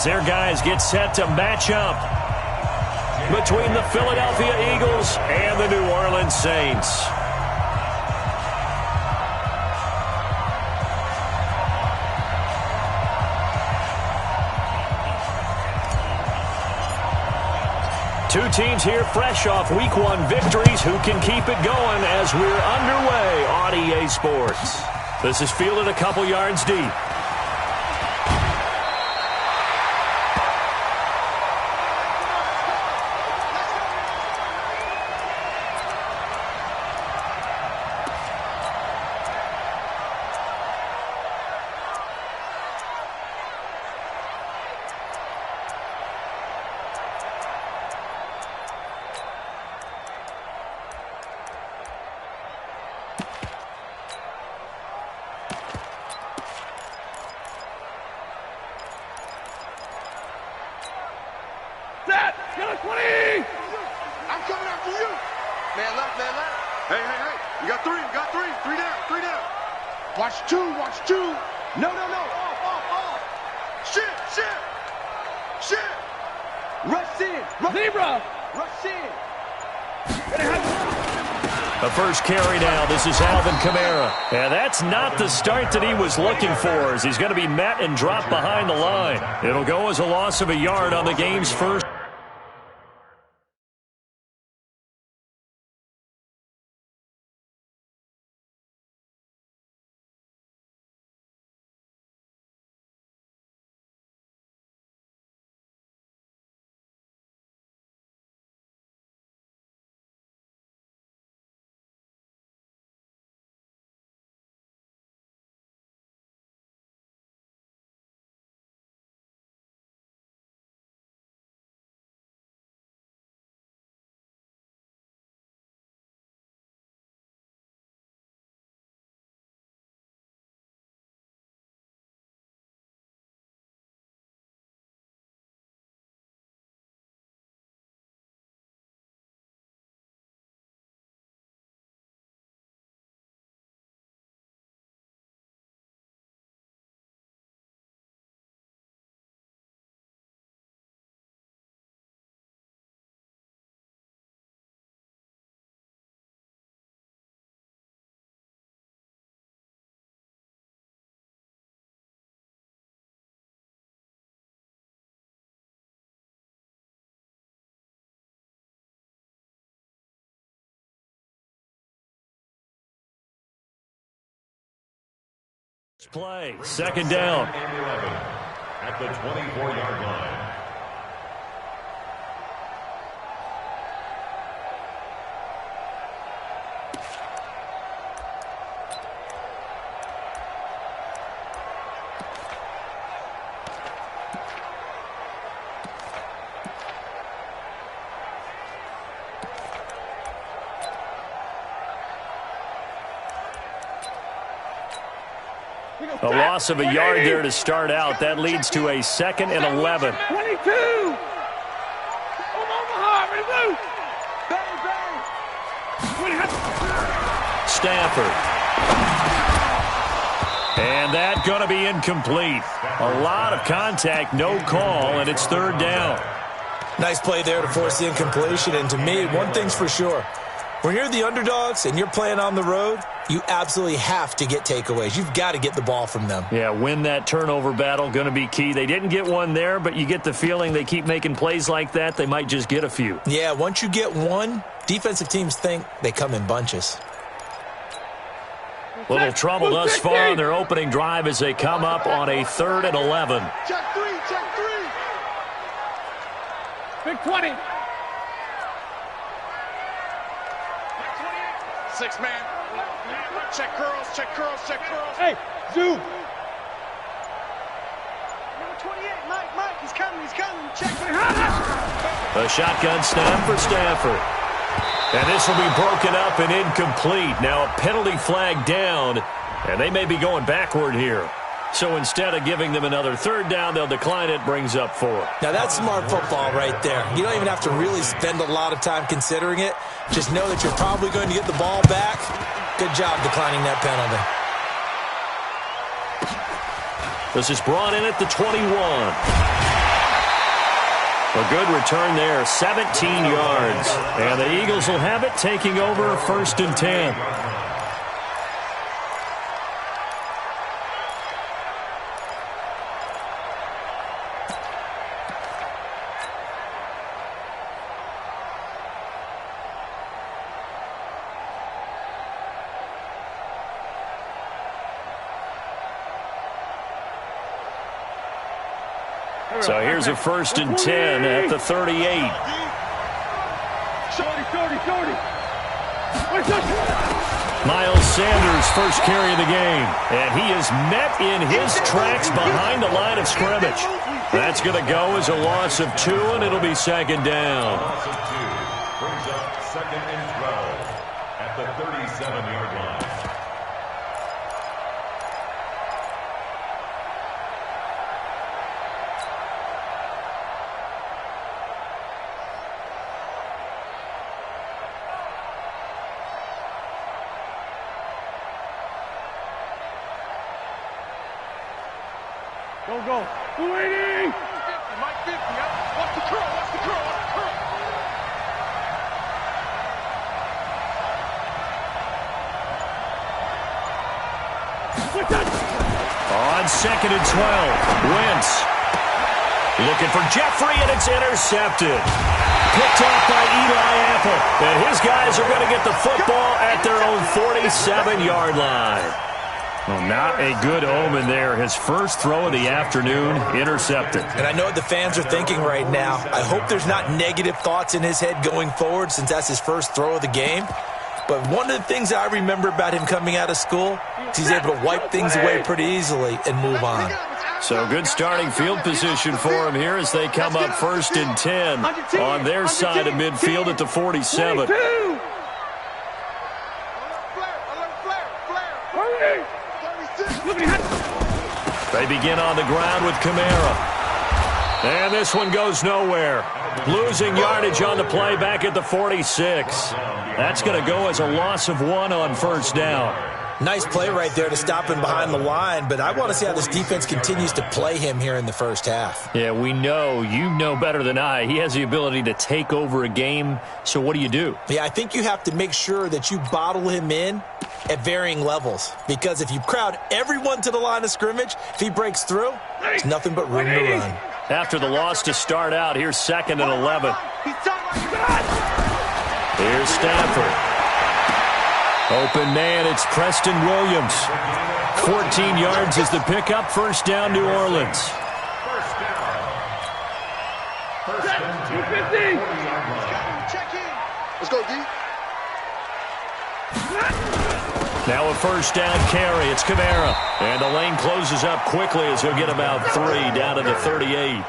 Their guys get set to match up between the Philadelphia Eagles and the New Orleans Saints. Two teams here fresh off Week 1 victories who can keep it going as we're underway on EA Sports. This is fielded a couple yards deep. The first carry now. This is Alvin Kamara. And that's not the start that he was looking for, as he's going to be met and dropped behind the line. It'll go as a loss of a yard on the game's first. Play, second down. At the 24-yard line. A loss of a yard there to start out. That leads to a 2nd and 11. 22. Stafford. And that going to be incomplete. A lot of contact, no call, and it's third down. Nice play there to force the incompletion. And to me, one thing's for sure. When you're the underdogs and you're playing on the road, you absolutely have to get takeaways. You've got to get the ball from them. Yeah, win that turnover battle, going to be key. They didn't get one there, but you get the feeling they keep making plays like that, they might just get a few. Yeah, once you get one, defensive teams think they come in bunches. Little trouble thus far on their opening drive as they come up on a 3rd and 11. Check three. Big 20. 6 man. Check curls. Hey, zoom. Number 28, Mike, he's coming. Check. A shotgun snap for Stafford. And this will be broken up and incomplete. Now a penalty flag down, and they may be going backward here. So instead of giving them another 3rd down, they'll decline it, brings up 4. Now that's smart football right there. You don't even have to really spend a lot of time considering it. Just know that you're probably going to get the ball back. Good job declining that penalty. This is brought in at the 21. A good return there, 17 yards. And the Eagles will have it, taking over 1st and 10. So here's a 1st and 10 at the 38. Miles Sanders' first carry of the game. And he is met in his tracks behind the line of scrimmage. That's going to go as a loss of 2, and it'll be 2nd down. Loss of 2 brings up 2nd and 12 at the 37-yard line. Go. 280. Mike 50. Watch the curl. Watch the curl. Watch the curl. On 2nd and 12, Wentz looking for Jeffrey, and it's intercepted. Picked off by Eli Apple, and his guys are going to get the football at their own 47-yard line. Well, not a good omen there. His first throw of the afternoon, intercepted. And I know what the fans are thinking right now. I hope there's not negative thoughts in his head going forward since that's his first throw of the game. But one of the things I remember about him coming out of school is he's able to wipe things away pretty easily and move on. So good starting field position for him here as they come up 1st and 10 on their side of midfield at the 47. They begin on the ground with Kamara. And this one goes nowhere. Losing yardage on the play back at the 46. That's going to go as a loss of 1 on 1st down. Nice play right there to stop him behind the line, but I want to see how this defense continues to play him here in the first half. Yeah, we know. You know better than I. He has the ability to take over a game, so what do you do? Yeah, I think you have to make sure that you bottle him in at varying levels, because if you crowd everyone to the line of scrimmage, if he breaks through, there's nothing but room to run. After the loss to start out, here's 2nd and 11. Here's Stafford. Open man, it's Preston Williams. 14 yards is the pickup. 1st down, New Orleans. First and 10. Check in. Let's go, D. Now a 1st down carry. It's Kamara. And the lane closes up quickly as he'll get about 3 down to the 38.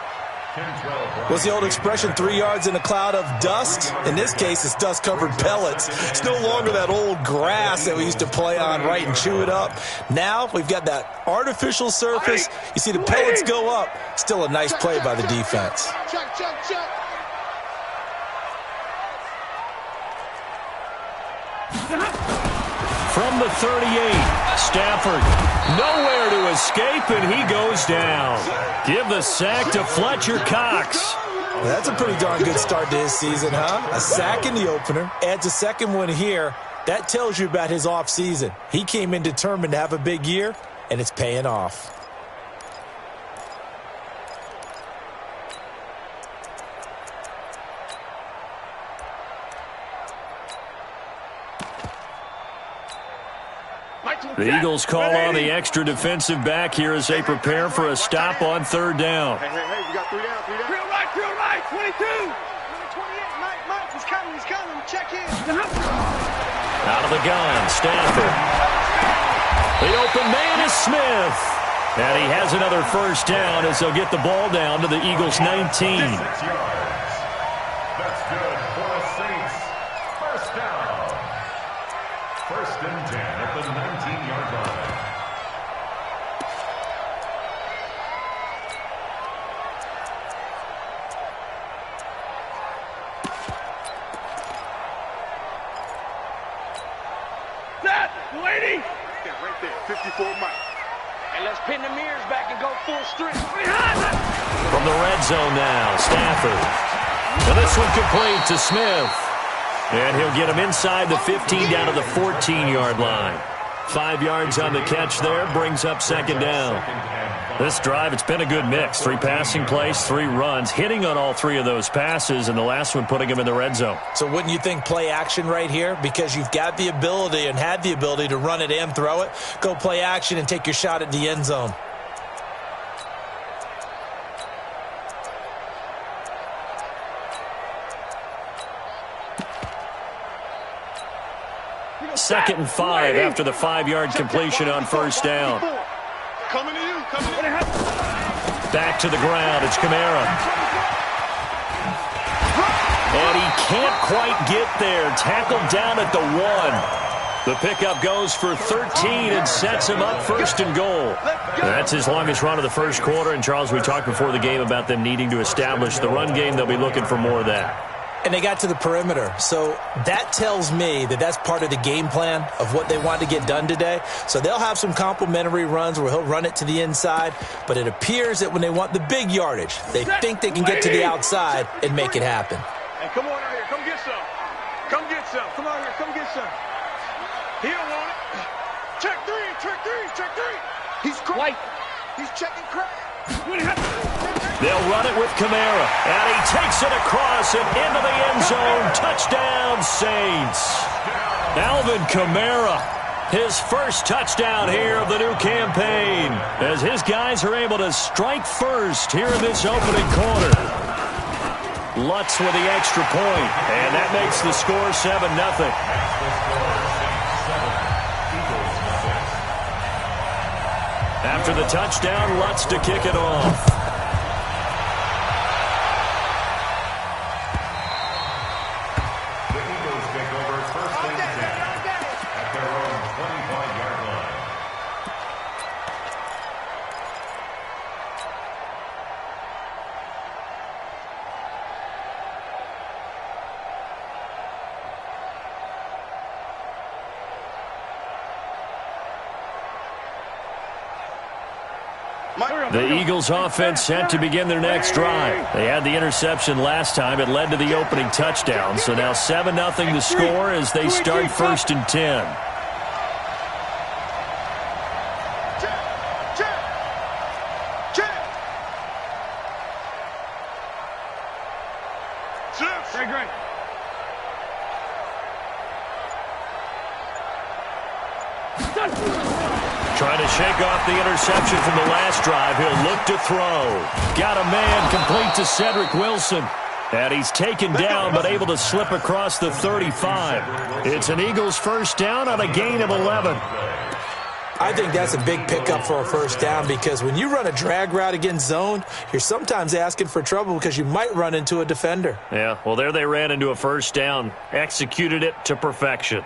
What's the old expression, 3 yards in a cloud of dust? In this case, it's dust-covered pellets. It's no longer that old grass that we used to play on, right, and chew it up. Now we've got that artificial surface. You see the pellets go up. Still a nice play by the defense. Check. From the 38, Stafford nowhere to escape, and he goes down. Give the sack to Fletcher Cox. Well, that's a pretty darn good start to his season, huh? A sack in the opener, adds a second one here. That tells you about his offseason. He came in determined to have a big year, and it's paying off. The Eagles call on the extra defensive back here as they prepare for a stop on 3rd down. Hey, we got 3 down. Drill right, 22. Number 28, Mike, he's coming. Check in. Out of the gun, Stafford. The open man is Smith. And he has another 1st down as they'll get the ball down to the Eagles' 19. 6 yards. That's good for the Saints. 1st down. 1st and 10 at the 19-yard line. Set. 280. Yeah, right there. 54 Mike. And let's pin the mirrors back and go full strength. Behind. From the red zone now, Stafford. And this one complete to Smith. And he'll get him inside the 15 down to the 14-yard line. 5 yards on the catch there, brings up second down. This drive, it's been a good mix. 3 passing plays, 3 runs, hitting on all 3 of those passes, and the last one putting him in the red zone. So wouldn't you think play action right here? Because you've got the ability and had the ability to run it and throw it. Go play action and take your shot at the end zone. Second and 5 after the 5-yard completion on first down. Coming to you. Coming to you. Back to the ground. It's Kamara. And he can't quite get there. Tackled down at the 1. The pickup goes for 13 and sets him up first and goal. That's his longest run of the first quarter. And, Charles, we talked before the game about them needing to establish the run game. They'll be looking for more of that. And they got to the perimeter. So that tells me that that's part of the game plan of what they want to get done today. So they'll have some complimentary runs where he'll run it to the inside. But it appears that when they want the big yardage, they think they can get to the outside and make it happen. Hey, come on out here. Come get some. Come get some. Come out here. Come get some. He don't want it. Check 3. Check 3. Check 3. He's cracked. He's checking crack. They'll run it with Kamara, and he takes it across and into the end zone. Touchdown, Saints. Alvin Kamara, his first touchdown here of the new campaign, as his guys are able to strike first here in this opening quarter. Lutz with the extra point, and that makes the score 7-0. After the touchdown, Lutz to kick it off. The Eagles offense set to begin their next drive. They had the interception last time. It led to the opening touchdown. So now 7-0 the score as they start first and 10. Trying to shake off the interception from the last drive. He'll look to throw. Got a man complete to Cedric Wilson. And he's taken down but able to slip across the 35. It's an Eagles first down on a gain of 11. I think that's a big pickup for a first down because when you run a drag route against zone, you're sometimes asking for trouble because you might run into a defender. Yeah, well, there they ran into a first down. Executed it to perfection.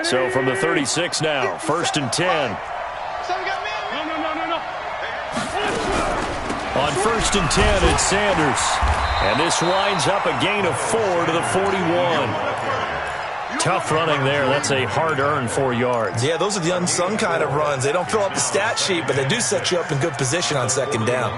So from the 36 now, first and 10. No. On first and 10, it's Sanders. And this winds up a gain of 4 to the 41. Tough running there. That's a hard-earned 4 yards. Yeah, those are the unsung kind of runs. They don't fill up the stat sheet, but they do set you up in good position on second down.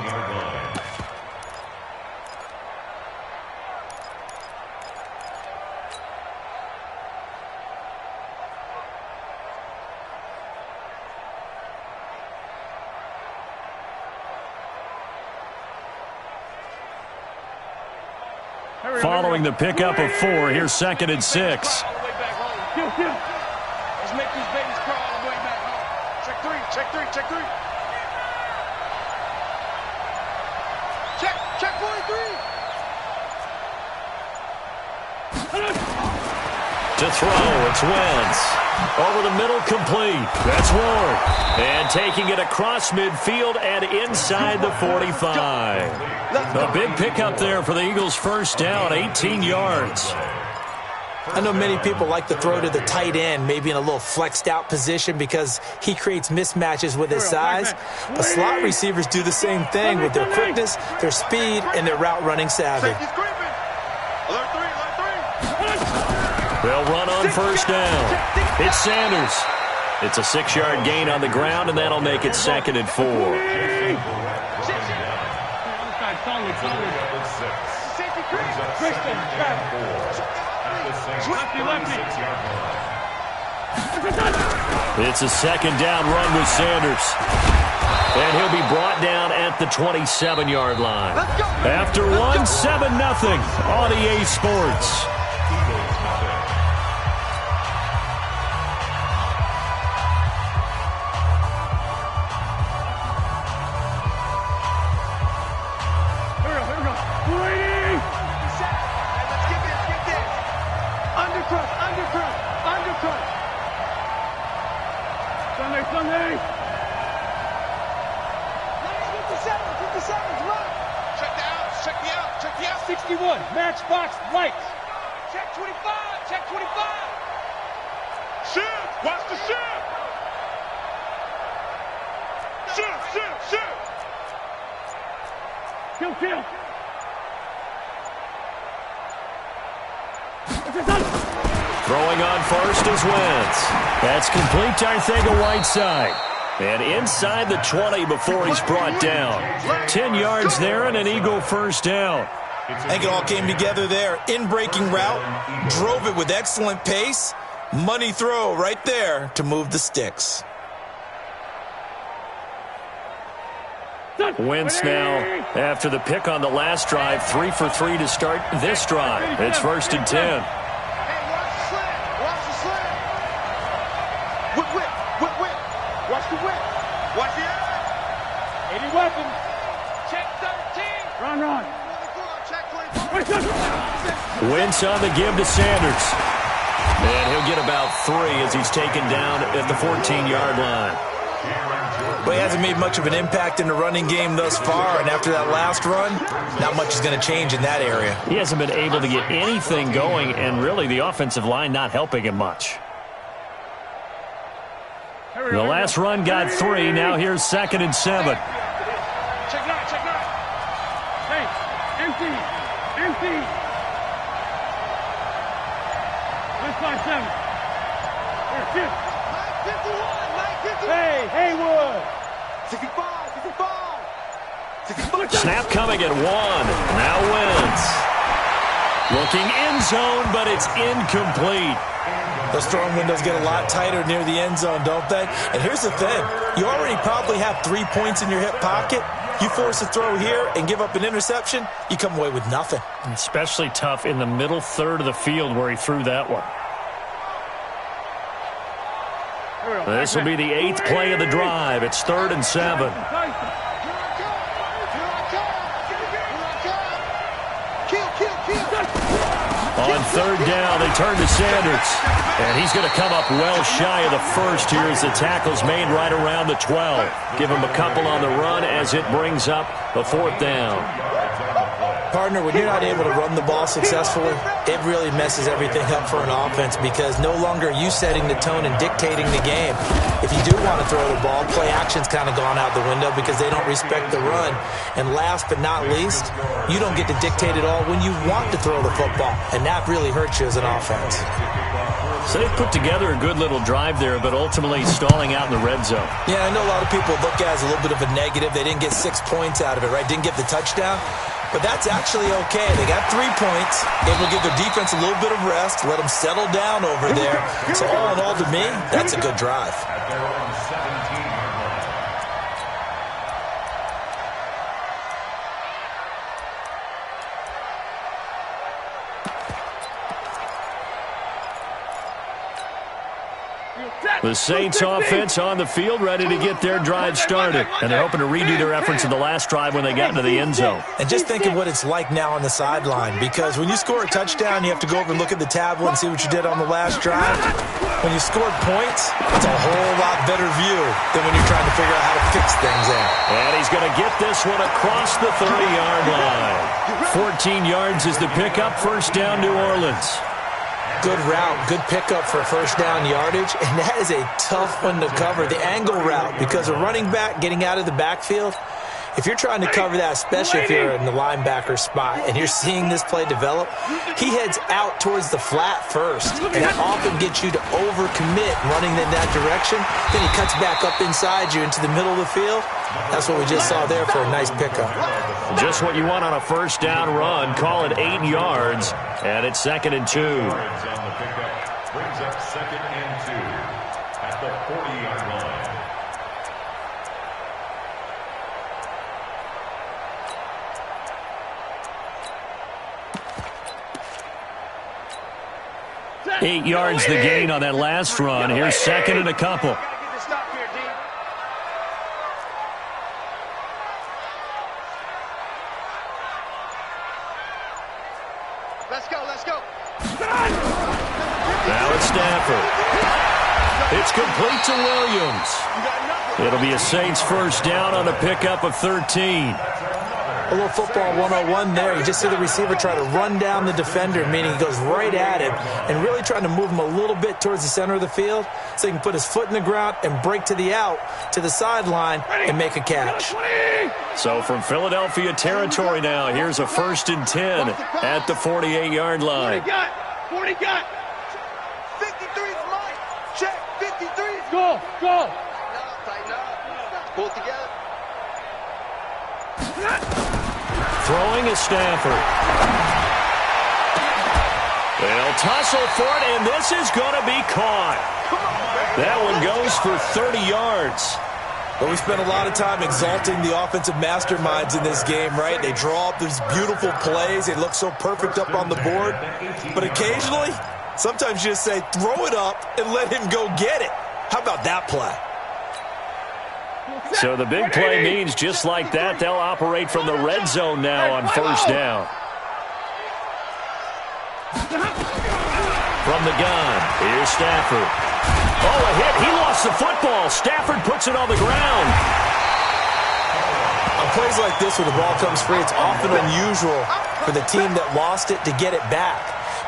Following the pickup of 4, here's second and 6. Let's make these babies crawl all the way back home. Check 3. Check 3. Check 3. Check 43. To throw, it's Wentz. Over the middle, complete. That's Ward. And taking it across midfield and inside the 45. A big pickup there for the Eagles' first down, 18 yards. I know many people like to throw to the tight end, maybe in a little flexed out position because he creates mismatches with his size. But slot receivers do the same thing with their quickness, their speed, and their route running savvy. They'll run on first down. It's Sanders. It's a 6-yard gain on the ground, and that'll make it 2nd and 4. It's a 2nd down run with Sanders. And he'll be brought down at the 27-yard line. After 1, 7-0 on EA Sports. Sunday. 61, matchbox lights. Check 25, check 25. Shift, watch the shift. Shift. Kill. Throwing on first is Wentz. That's complete to Arcega-Whiteside. And inside the 20 before he's brought down. 10 yards there and an Eagle first down. I think it all came together there. In-breaking route, drove it with excellent pace. Money throw right there to move the sticks. Wentz now, after the pick on the last drive, 3 for 3 to start this drive. It's 1st and 10. Hey, watch the slant. Watch the slant. Whip. Watch the whip. Watch the air. 80 weapons. Check 13. Run. Check 24. Wentz on the give to Sanders. And he'll get about 3 as he's taken down at the 14-yard line. But he hasn't made much of an impact in the running game thus far, and after that last run, not much is going to change in that area. He hasn't been able to get anything going, and really the offensive line not helping him much. The last run got 3. Now here's 2nd and 7. Check 9. Hey, empty. Let's find 7. Here, shift. 51. Hey, Haywood. 65. Snap coming at 1. Now Wentz. Looking end zone, but it's incomplete. Those throwing windows get a lot tighter near the end zone, don't they? And here's the thing. You already probably have 3 points in your hip pocket. You force a throw here and give up an interception, you come away with nothing. Especially tough in the middle third of the field where he threw that one. This will be the 8th play of the drive. It's 3rd and 7. On 3rd down, they turn to Sanders. And he's going to come up well shy of the first here as the tackle's made right around the 12. Give him a couple on the run as it brings up the 4th down. Partner, when you're not able to run the ball successfully, it really messes everything up for an offense because no longer are you setting the tone and dictating the game. If you do want to throw the ball, play action's kind of gone out the window because they don't respect the run. And last but not least, you don't get to dictate it all when you want to throw the football, and that really hurts you as an offense. So they've put together a good little drive there, but ultimately stalling out in the red zone. Yeah, I know a lot of people look at it as a little bit of a negative. They didn't get 6 points out of it, right? Didn't get the touchdown. But that's actually okay. They got 3 points. Able to give their defense a little bit of rest, let them settle down over there. So all in all, to me, that's a good drive. The Saints offense on the field, ready to get their drive started. And they're hoping to redo their efforts in the last drive when they got into the end zone. And just think of what it's like now on the sideline, because when you score a touchdown, you have to go over and look at the tablet and see what you did on the last drive. When you scored points, it's a whole lot better view than when you're trying to figure out how to fix things there. And he's going to get this one across the 30-yard line. 14 yards is the pickup, 1st down, New Orleans. Good route, good pickup for first down yardage, and that is a tough one to cover, the angle route, because a running back getting out of the backfield, If you're trying to cover that, especially if you're in the linebacker spot and you're seeing this play develop, he heads out towards the flat first, and that often gets you to overcommit running in that direction. Then he cuts back up inside you into the middle of the field. That's what we just saw there for a nice pickup. Just what you want on a first down run. Call it 8 yards, and it's 2nd and 2. Yards on the pickup brings up 2nd and 2 at the 40-yard line. Eight yards the gain on that last run. Here's 2nd and a couple. Let's go, let's go. Now it's Stafford. It's complete to Williams. It'll be a Saints first down on a pickup of 13. A little football 101 there. You just see the receiver try to run down the defender, meaning he goes right at him and really trying to move him a little bit towards the center of the field so he can put his foot in the ground and break to the out, to the sideline, and make a catch. So from Philadelphia territory now, here's a 1st and 10 at the 48-yard line. 40 got. 53's mine. Check, 53's. Go, go. Tighten up. Pull it together. Throwing is Stafford. They'll tussle for it, and this is going to be caught. That one goes for 30 yards. But we spent a lot of time exalting the offensive masterminds in this game, right? They draw up these beautiful plays. They look so perfect up on the board. But occasionally, sometimes you just say, throw it up and let him go get it. How about that play? So the big play means just like that, they'll operate from the red zone now on first down. From the gun, here's Stafford. Oh, a hit. He lost the football. Stafford puts it on the ground. On plays like this where the ball comes free, it's often unusual for the team that lost it to get it back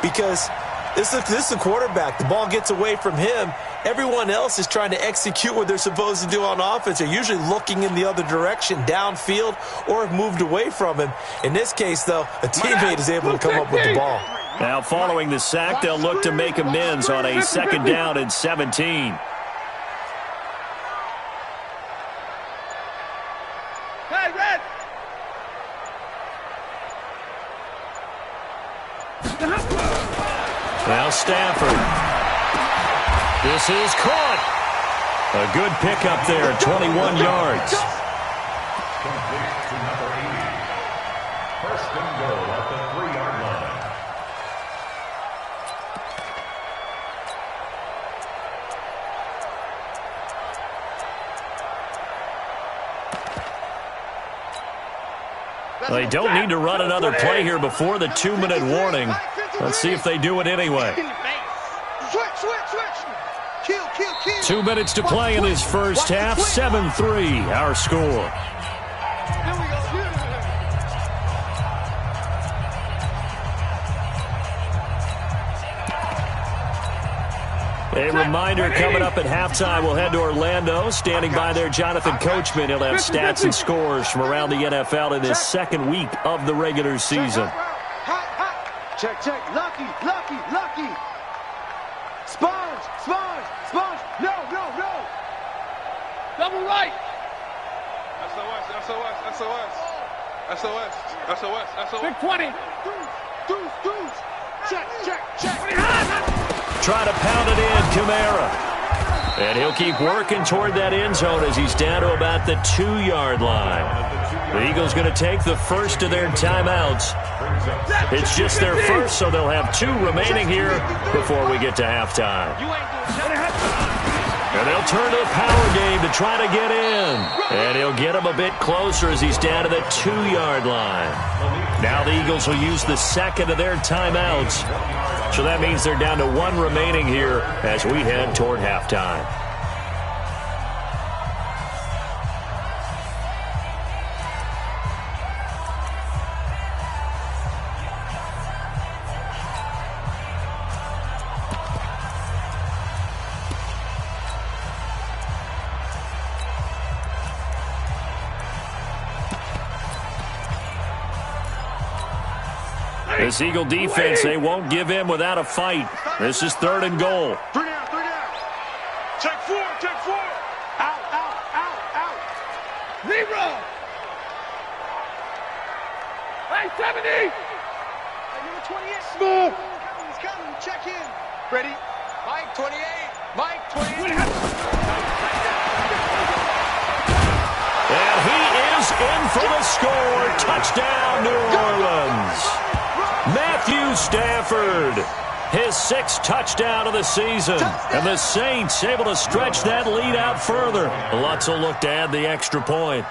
because this is the quarterback. The ball gets away from him. Everyone else is trying to execute what they're supposed to do on offense. They're usually looking in the other direction, downfield, or have moved away from him. In this case, though, a teammate is able to come up with the ball. Now, following the sack, they'll look to make amends on a 2nd down and 17. Hey, Red. Now Stafford. This is caught. A good pickup there, 21 yards. Complete to number 80. 1st and goal at the 3-yard line. They don't need to run another play here before the 2-minute warning. Let's see if they do it anyway. Switch. Kill. 2 minutes to play in this first half. 7-3, our score. A reminder coming up at halftime, we'll head to Orlando. Standing by there, Jonathan Coachman. He'll have stats and scores from around the NFL in this 2nd week of the regular season. Check. Lucky. Sponge. No. Double right. SOS. Big 20. Deuce. Check. Try to pound it in, Kamara. And he'll keep working toward that end zone as he's down to about the 2-yard line. The Eagles going to take the first of their timeouts. It's just their first, so they'll have 2 remaining here before we get to halftime. And they'll turn to the power game to try to get in. And he'll get him a bit closer as he's down to the 2-yard line. Now the Eagles will use the 2nd of their timeouts. So that means they're down to 1 remaining here as we head toward halftime. This Eagle defense, they won't give in without a fight. This is 3rd and goal. 3 down, 3 down. Check 4, check 4. Out, out, out, out. Zero. Hey, 70. Hey, number 28. Smooth. He's coming, check in. Ready? Mike, 28. Mike, 28. And he is in for the score. Touchdown, New Orleans. Matthew Stafford, his 6th touchdown of the season. And the Saints able to stretch that lead out further. Lutz will look to add the extra point.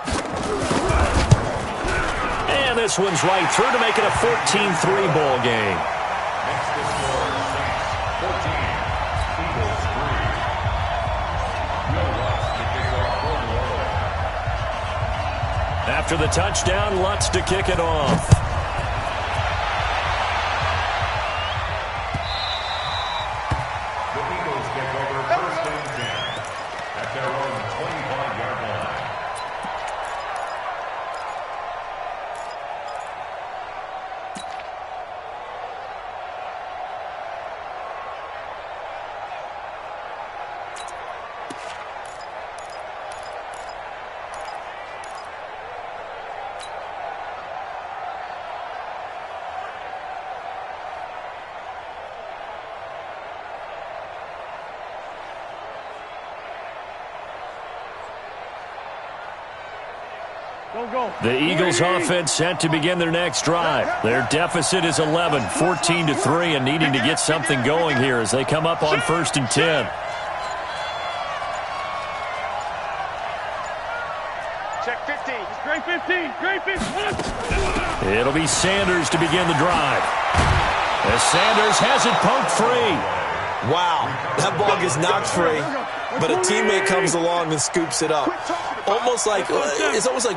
And this one's right through to make it a 14-3 ball game. After the touchdown, Lutz to kick it off. The Eagles take over 1st and 10 at their own 25-yard line. The Eagles offense set to begin their next drive. Their deficit is 11, 14-3, and needing to get something going here as they come up on 1st and 10. Check 15. Great 15. Great 15. It'll be Sanders to begin the drive. As Sanders has it poked free. Wow, that ball gets knocked free, but a teammate comes along and scoops it up. It's almost like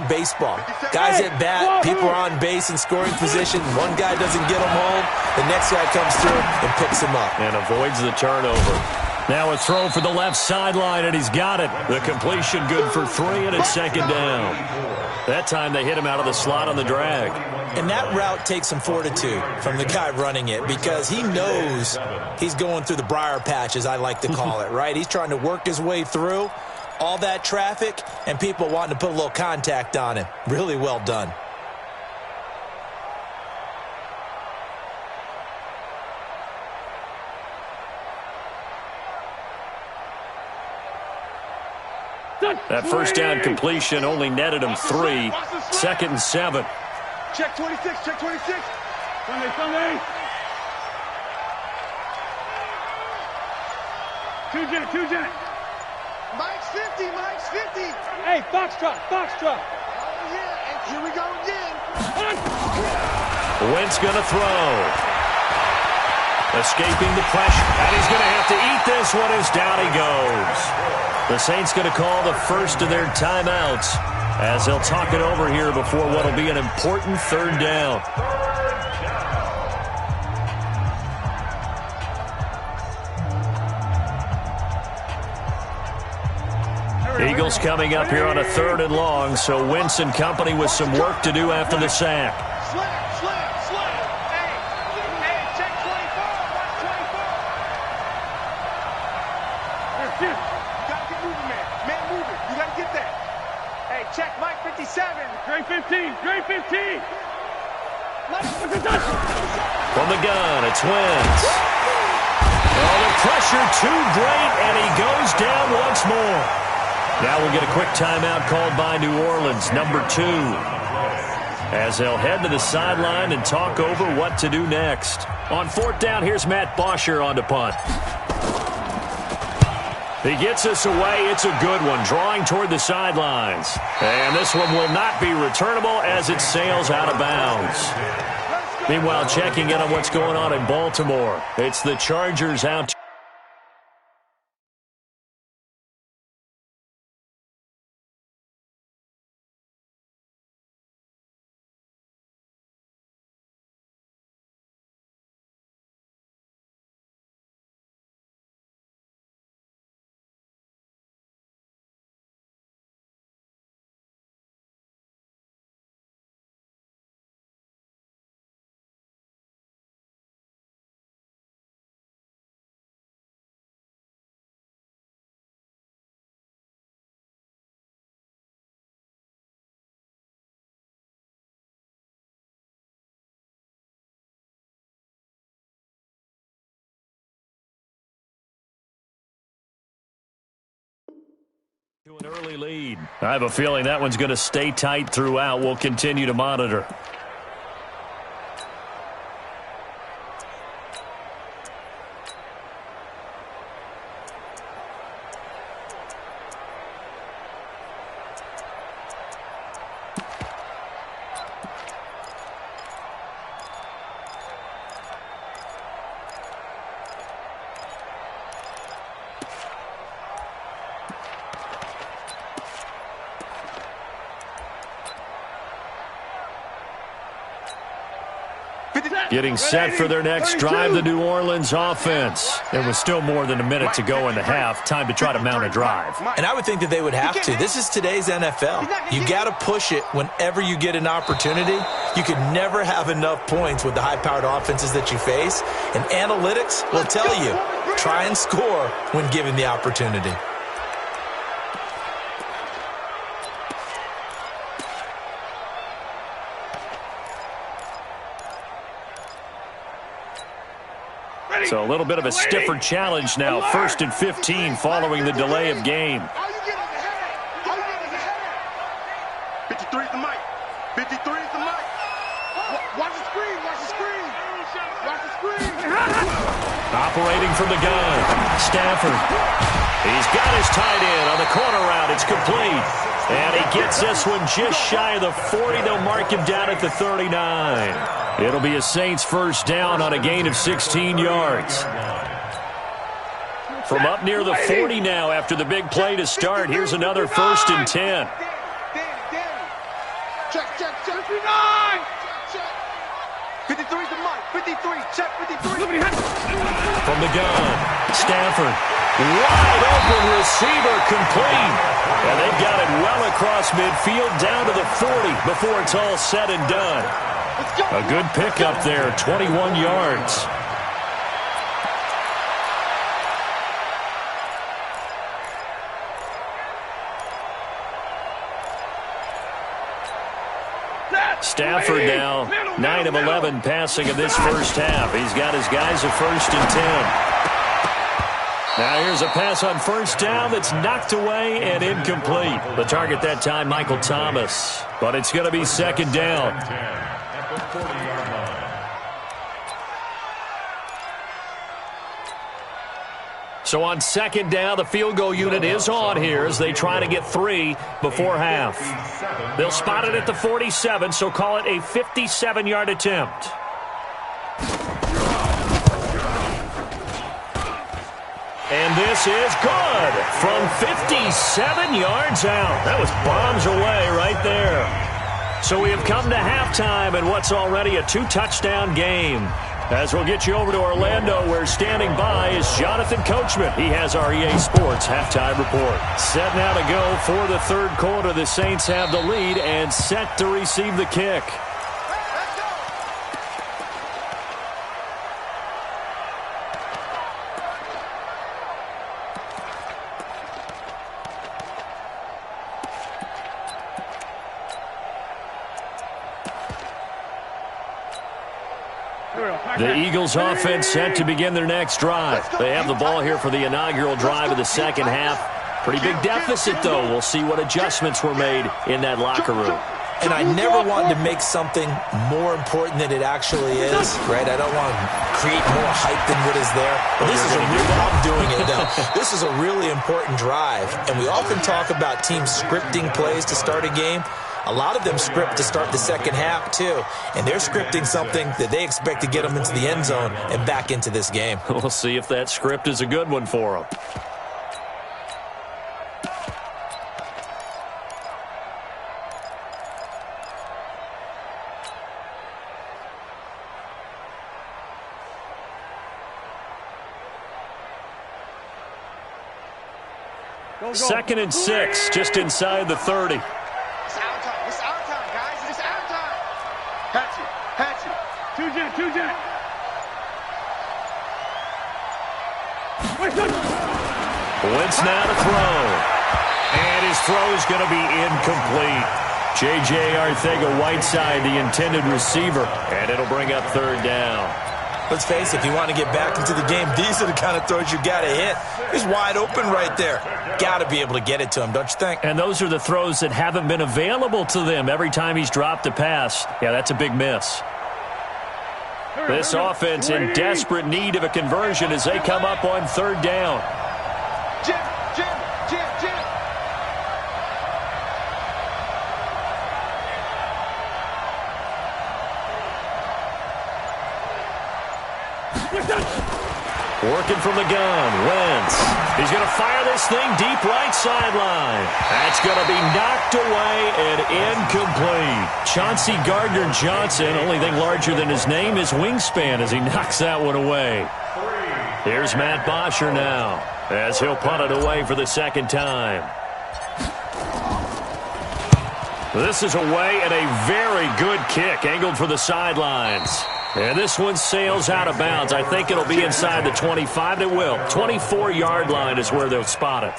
baseball. Guys at bat, people are on base in scoring position. One guy doesn't get him home. The next guy comes through and picks him up. And avoids the turnover. Now a throw for the left sideline, and he's got it. The completion good for 3, and it's 2nd down. That time they hit him out of the slot on the drag. And that route takes some fortitude from the guy running it because he knows he's going through the briar patch, as I like to call it, right? He's trying to work his way through all that traffic and people wanting to put a little contact on him. Really well done. That 1st down completion only netted him 3. 2nd and 7. Check 26, check 26. Sunday. Two jet. Mike's 50, Mike's 50. Hey, Foxtrot. Oh, yeah, and here we go again. Wentz going to throw. Escaping the pressure. And he's going to have to eat this one as down he goes. The Saints going to call the first of their timeouts as they'll talk it over here before what will be an important 3rd down. Eagles coming up here on a 3rd and long, so Wentz and company with some work to do after the sack. Slam. Hey, check 24. Watch 24. You got to get moving, man. Man moving. You got to get that. Hey, check Mike 57. Great 15. From the gun, it's Wentz. Oh, the pressure too great, and he goes down once more. Now we'll get a quick timeout called by New Orleans, number 2. As they'll head to the sideline and talk over what to do next. On 4th down, here's Matt Bosher on to punt. He gets us away. It's a good one, drawing toward the sidelines. And this one will not be returnable as it sails out of bounds. Meanwhile, checking in on what's going on in Baltimore. It's the Chargers out An early lead. I have a feeling that one's going to stay tight throughout. We'll continue to monitor. Getting set for their next drive, the New Orleans offense. There was still more than a minute to go in the half. Time to try to mount a drive. And I would think that they would have to. This is today's NFL. You got to push it whenever you get an opportunity. You could never have enough points with the high-powered offenses that you face. And analytics will tell you, try and score when given the opportunity. So a little bit of a stiffer challenge now. 1st and 15 following the delay of game. 53 is the mic. 53 is the mic. Watch the screen. Watch the screen. Watch the screen. Operating from the gun. Stafford. He's got his tight end on the corner route. It's complete. And he gets this one just shy of the 40. They'll mark him down at the 39. It'll be a Saints first down on a gain of 16 yards. From up near the 40 now after the big play to start. Here's another 1st and 10. Check. 53 is the mic. 53. Check 53. From the gun. Stafford. Wide open receiver complete. And they've got it well across midfield down to the 40 before it's all said and done. A good pickup there, 21 yards. Stafford now, 9 of 11 passing in this first half. He's got his guys a 1st and 10. Now here's a pass on 1st down that's knocked away and incomplete. The target that time, Michael Thomas. But it's going to be 2nd down. So on 2nd down, the field goal unit is on here as they try to get 3 before half. They'll spot it at the 47, so call it a 57-yard attempt. And this is good from 57 yards out. That was bombs away right there. So we have come to halftime in what's already a 2-touchdown game. As we'll get you over to Orlando, where standing by is Jonathan Coachman. He has our EA Sports halftime report. Set now to go for the 3rd quarter. The Saints have the lead and set to receive the kick. The Eagles offense set to begin their next drive. They have the ball here for the inaugural drive of the 2nd half. Pretty big deficit, though. We'll see what adjustments were made in that locker room. And I never want to make something more important than it actually is, right? I don't want to create more hype than what is there. But this is a really, I'm doing it now. This is a really important drive. And we often talk about teams scripting plays to start a game. A lot of them script to start the 2nd half, too. And they're scripting something that they expect to get them into the end zone and back into this game. We'll see if that script is a good one for them. Go. 2nd and 6, just inside the 30. It's our time. It's our time, guys. It's our time. Hatchet. Two jet. Wentz now to throw. And his throw is going to be incomplete. J.J. Arcega-Whiteside, the intended receiver. And it'll bring up 3rd down. Let's face it, if you want to get back into the game, these are the kind of throws you got to hit. He's wide open right there. Got to be able to get it to him, don't you think? And those are the throws that haven't been available to them every time he's dropped a pass. Yeah, that's a big miss. This offense in desperate need of a conversion as they come up on third down. Jim. Working from the gun, Wentz. He's going to fire this thing deep right sideline. That's going to be knocked away and incomplete. Chauncey Gardner-Johnson, only thing larger than his name is wingspan as he knocks that one away. Here's Matt Bosher now as he'll punt it away for the second time. This is away and a very good kick angled for the sidelines. And this one sails out of bounds. I think it'll be inside the 25. It will. 24-yard line is where they'll spot it.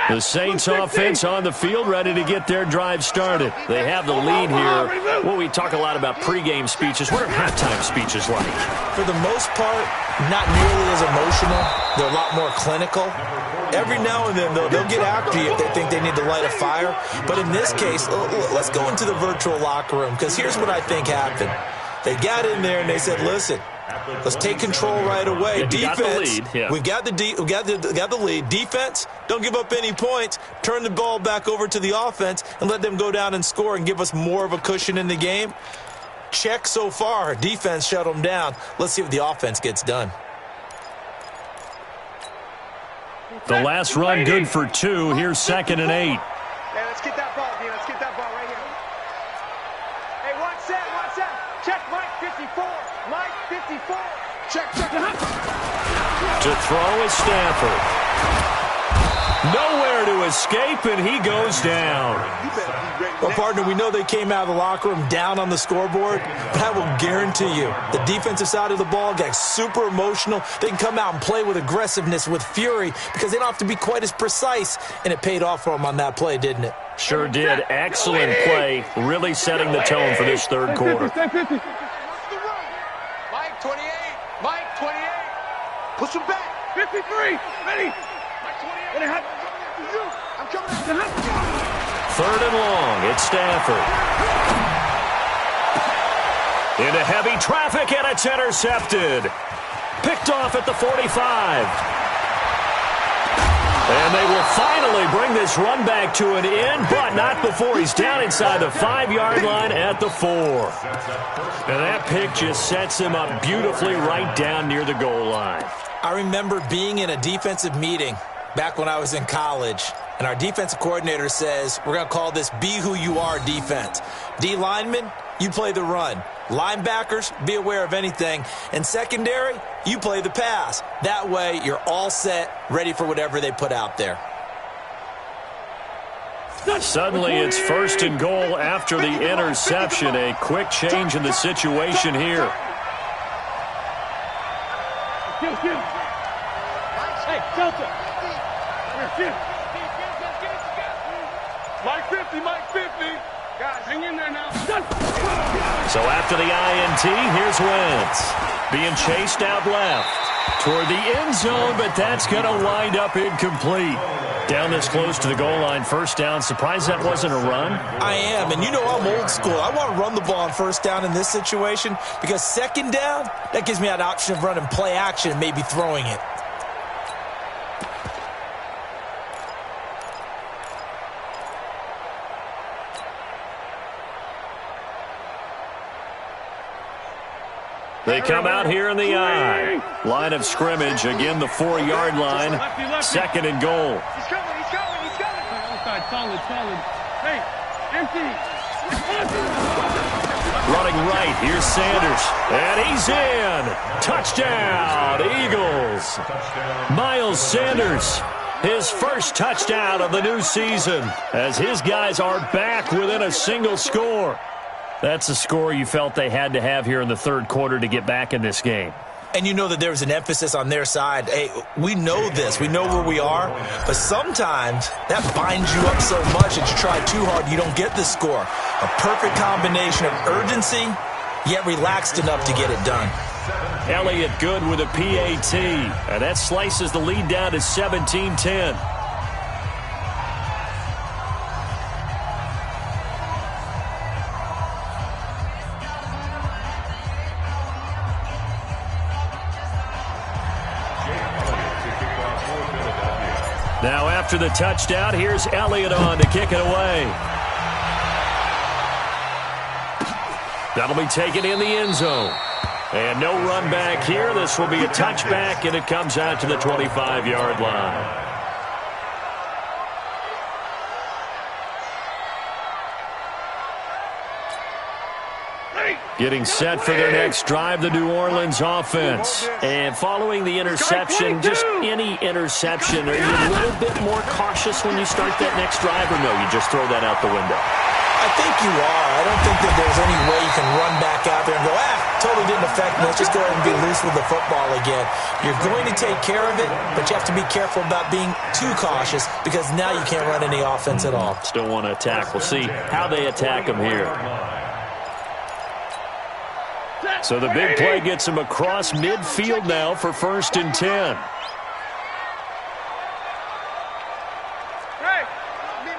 The Saints offense on the field, ready to get their drive started. They have the lead here. Well, we talk a lot about pregame speeches. What are halftime speeches like? For the most part, not nearly as emotional. They're a lot more clinical. Every now and then, though, they'll get after you if they think they need to light a fire. But in this case, let's go into the virtual locker room, because here's what I think happened. They got in there and they said, listen, let's take control right away. Yeah, defense, we've got the lead. Defense, don't give up any points. Turn the ball back over to the offense and let them go down and score and give us more of a cushion in the game. Check so far. Defense shut them down. Let's see if the offense gets done. The last run good for 2. Here's 2nd and 8. Hey, let's get that ball, D. Let's get that ball right here. Hey, one set. Check Mike 54. Mike 54. Check. To throw is Stafford. Nowhere to escape, and he goes down. Well, partner, we know they came out of the locker room down on the scoreboard, but I will guarantee you the defensive side of the ball got super emotional. They can come out and play with aggressiveness, with fury, because they don't have to be quite as precise, and it paid off for them on that play, didn't it? Sure did. Excellent play, really setting the tone for this third quarter. Mike 28. Mike 28. Push him back. 53. Ready. I'm coming out. 3rd and long. It's Stafford. Into heavy traffic, and it's intercepted. Picked off at the 45. And they will finally bring this run back to an end, but not before he's down inside the 5-yard line at the 4. And that pick just sets him up beautifully right down near the goal line. I remember being in a defensive meeting back when I was in college, and our defensive coordinator says, we're going to call this Be Who You Are defense. D linemen, you play the run. Linebackers, be aware of anything. And secondary, you play the pass. That way, you're all set, ready for whatever they put out there. Suddenly, it's 1st and goal after the interception. A quick change in the situation here. Hey, Delta. Mike 50, Mike 50. Guys, hang in there now. So after the INT, here's Wentz. Being chased out left toward the end zone, but that's going to wind up incomplete. Down this close to the goal line, 1st down. Surprised that wasn't a run? I am, and you know I'm old school. I want to run the ball on 1st down in this situation because 2nd down, that gives me an option of running play action and maybe throwing it. They come out here in the I. Line of scrimmage, again the 4-yard line. 2nd and goal. He's coming. Solid. Hey, empty. Running right, here's Sanders. And he's in. Touchdown, Eagles. Miles Sanders, his first touchdown of the new season, as his guys are back within a single score. That's a score you felt they had to have here in the 3rd quarter to get back in this game. And you know that there's an emphasis on their side. Hey, we know this. We know where we are. But sometimes that binds you up so much that you try too hard, you don't get the score. A perfect combination of urgency, yet relaxed enough to get it done. Elliott good with a PAT. And that slices the lead down to 17-10. Now after the touchdown, here's Elliott on to kick it away. That'll be taken in the end zone. And no run back here. This will be a touchback, and it comes out to the 25-yard line. Getting set for their next drive, the New Orleans offense. And following the interception, just any interception, are you a little bit more cautious when you start that next drive, or no, you just throw that out the window? I think you are. I don't think that there's any way you can run back out there and go, totally didn't affect me. Let's just go ahead and be loose with the football again. You're going to take care of it, but you have to be careful about being too cautious because now you can't run any offense at all. Still want to attack. We'll see how they attack them here. So the big play gets him across midfield now for 1st and 10. Hey,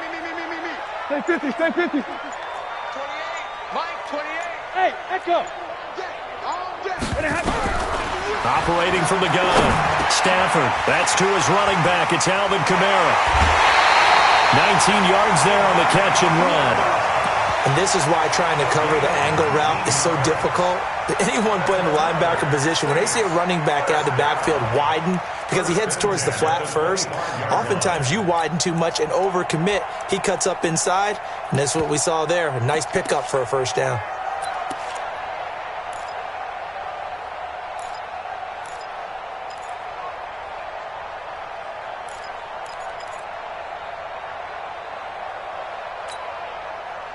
me. Stay 50, stay 50. 28, Mike, 28. Hey, echo. Operating from the gun, Stafford. That's to his running back. It's Alvin Kamara. 19 yards there on the catch and run. And this is why trying to cover the angle route is so difficult. Anyone playing the linebacker position, when they see a running back out of the backfield widen because he heads towards the flat first, oftentimes you widen too much and overcommit. He cuts up inside, and that's what we saw there. A nice pickup for a first down.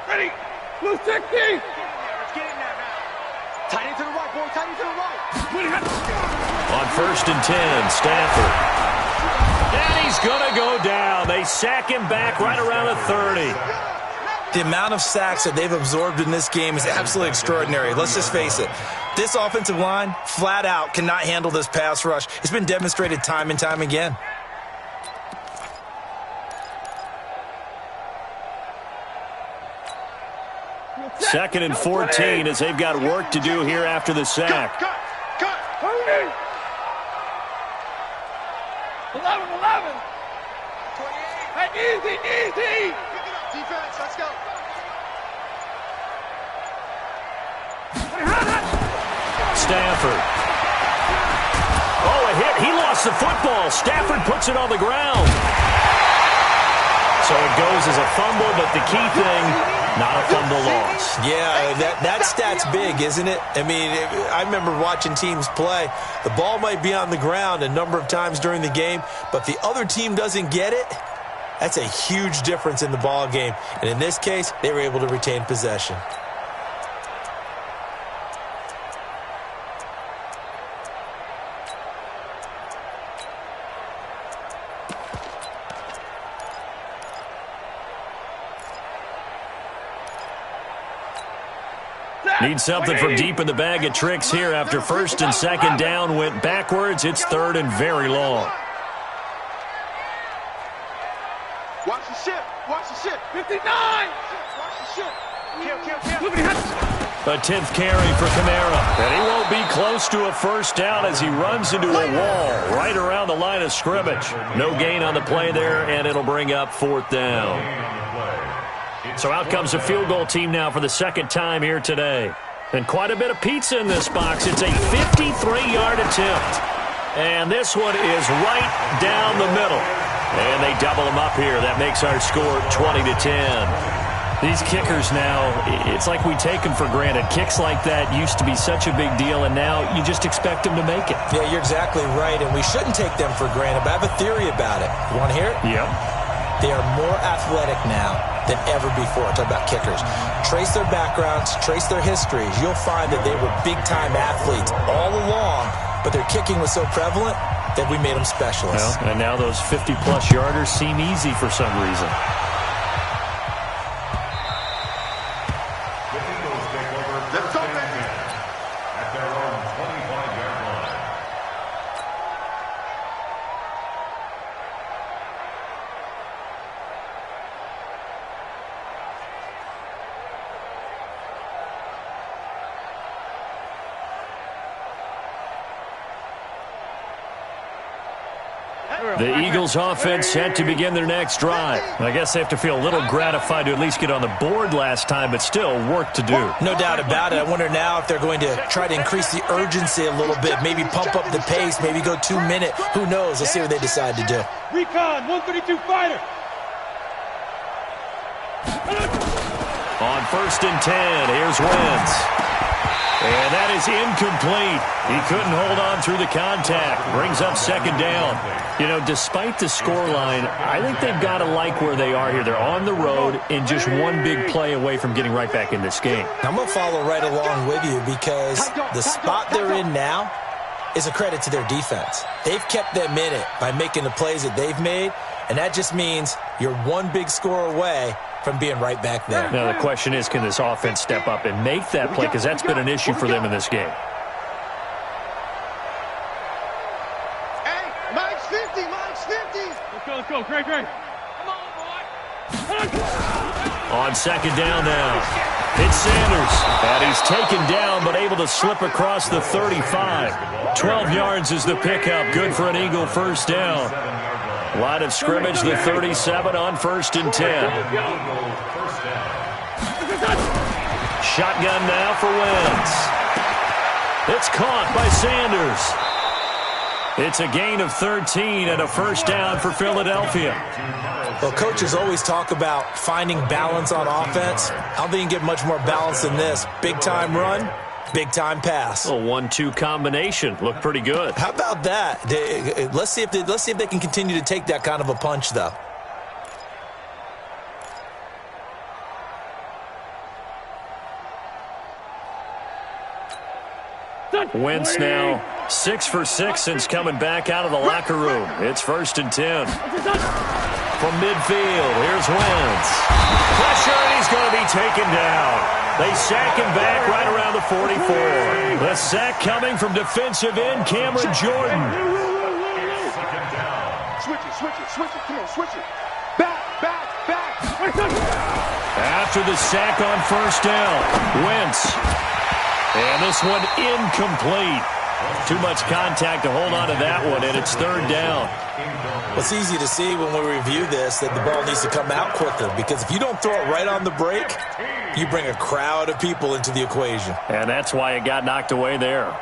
Ready, blue 60. Let's get in there now. Tight end to the right, boy, tight end to the right. On 1st and 10, Stafford. And he's going to go down. They sack him back right around the 30. The amount of sacks that they've absorbed in this game is absolutely extraordinary. Let's just face it. This offensive line, flat out, cannot handle this pass rush. It's been demonstrated time and time again. Second and 14 as they've got work to do here after the sack. Cut. 11. 28. Hey, easy. Defense, let's go. Stafford. Oh, a hit. He lost the football. Stafford puts it on the ground. So it goes as a fumble, but the key thing, not a fumble loss. Yeah, that stat's big, isn't it? I mean, I remember watching teams play. The ball might be on the ground a number of times during the game, but if the other team doesn't get it, that's a huge difference in the ball game. And in this case, they were able to retain possession. Need something from deep in the bag of tricks here after 1st and 2nd down went backwards. It's 3rd and very long. Watch the ship. 59. Watch the ship. Kill. A 10th carry for Kamara. And he won't be close to a first down as he runs into a wall right around the line of scrimmage. No gain on the play there, and it'll bring up 4th down. So out comes the field goal team now for the second time here today. And quite a bit of pizza in this box. It's a 53-yard attempt. And this one is right down the middle. And they double them up here. That makes our score 20-10. These kickers now, it's like we take them for granted. Kicks like that used to be such a big deal, and now you just expect them to make it. Yeah, you're exactly right, and we shouldn't take them for granted, but I have a theory about it. You want to hear it? Yep. They are more athletic now than ever before. Talk about kickers. Trace their backgrounds, trace their histories. You'll find that they were big-time athletes all along, but their kicking was so prevalent that we made them specialists. Well, and now those 50-plus yarders seem easy for some reason. The Eagles take over first and 10 at their own 25-yard line. The Eagles offense set to begin their next drive. I guess they have to feel a little gratified to at least get on the board last time, but still work to do. No doubt about it. I wonder now if they're going to try to increase the urgency a little bit, maybe pump up the pace, maybe go 2 minute. Who knows? Let's see what they decide to do. Recon, 132 fighter. On 1st and 10, here's Wentz. And that is incomplete. He couldn't hold on through the contact. Brings up 2nd down. You know, despite the scoreline, I think they've got to like where they are here. They're on the road and just one big play away from getting right back in this game. I'm going to follow right along with you because the spot they're in now is a credit to their defense. They've kept them in it by making the plays that they've made, and that just means you're one big score away from being right back there. Now, the question is, can this offense step up and make that play? Because that's been an issue for them in this game. Hey, Mike's 50, Mike's 50. Let's go, Great. Come on, boy. On 2nd down now, it's Sanders. And he's taken down but able to slip across the 35. 12 yards is the pickup. Good for an Eagle 1st down. Line of scrimmage, the 37 on 1st and 10. Shotgun now for Wentz. It's caught by Sanders. It's a gain of 13 and a 1st down for Philadelphia. Well, coaches always talk about finding balance on offense. I don't think you can get much more balance than this. Big-time run, big-time pass. A 1-2 combination. Looked pretty good. How about that? Let's see if they can continue to take that kind of a punch, though. Wentz now 6 for 6 since coming back out of the locker room. It's 1st and 10. From midfield, here's Wentz. Pressure, and he's going to be taken down. They sack him back right around the 44. The sack coming from defensive end Cameron Jordan. Switch it. Come on, switch it. Back. After the sack on 1st down, Wentz. And this one incomplete. Too much contact to hold on to that one, and it's 3rd down. Well, it's easy to see when we review this that the ball needs to come out quicker, because if you don't throw it right on the break, you bring a crowd of people into the equation. And that's why it got knocked away there.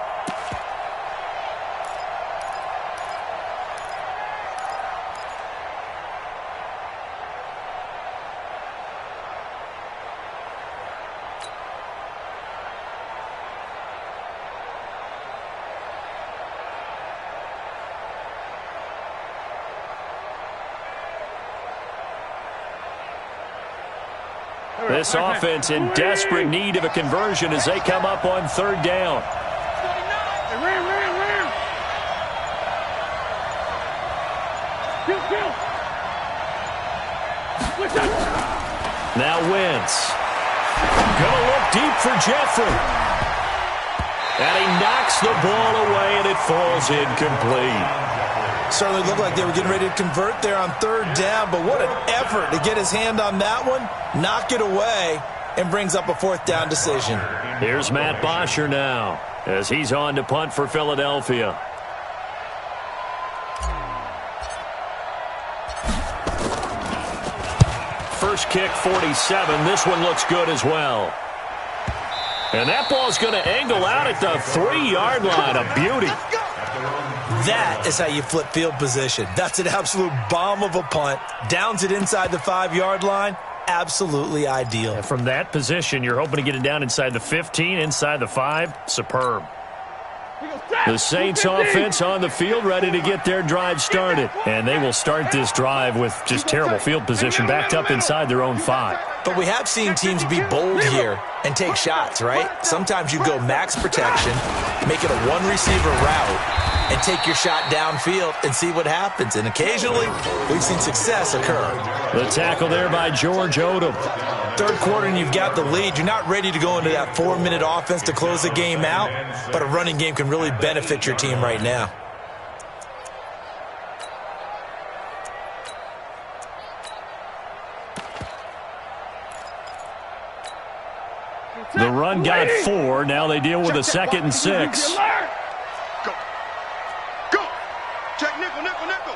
This offense in desperate need of a conversion as they come up on 3rd down. Now Wentz. Gonna look deep for Jeffrey. And he knocks the ball away, and it falls incomplete. Certainly looked like they were getting ready to convert there on 3rd down, but what an effort to get his hand on that one, knock it away, and brings up a 4th down decision. Here's Matt Bosher now as he's on to punt for Philadelphia. First kick, 47. This one looks good as well. And that ball's going to angle out at the 3-yard line. A beauty. That is how you flip field position. That's an absolute bomb of a punt. Downs it inside the 5-yard line. Absolutely ideal. And from that position, you're hoping to get it down inside the 15, inside the 5. Superb. We go, The Saints offense on the field, ready to get their drive started. And they will start this drive with just terrible field position, backed up inside their own 5. But we have seen teams be bold here and take shots, right? Sometimes you go max protection, make it a one-receiver route, and take your shot downfield and see what happens. And occasionally, we've seen success occur. The tackle there by George Odom. Third quarter and you've got the lead. You're not ready to go into that 4-minute offense to close the game out, but a running game can really benefit your team right now. The run got 4. Now they deal with a 2nd and 6. Go. Go. Check nickel, nickel, nickel.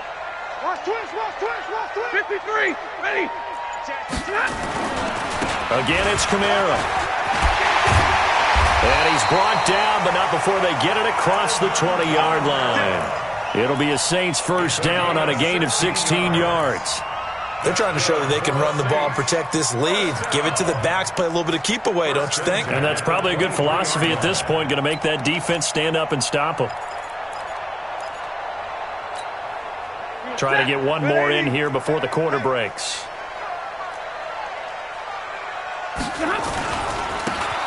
Watch twist, watch twist, watch twist. 53, ready. Again, it's Kamara. And he's brought down, but not before they get it across the 20-yard line. It'll be a Saints first down on a gain of 16 yards. They're trying to show that they can run the ball and protect this lead. Give it to the backs, play a little bit of keep away, don't you think? And that's probably a good philosophy at this point, going to make that defense stand up and stop them. Try to get one more in here before the quarter breaks.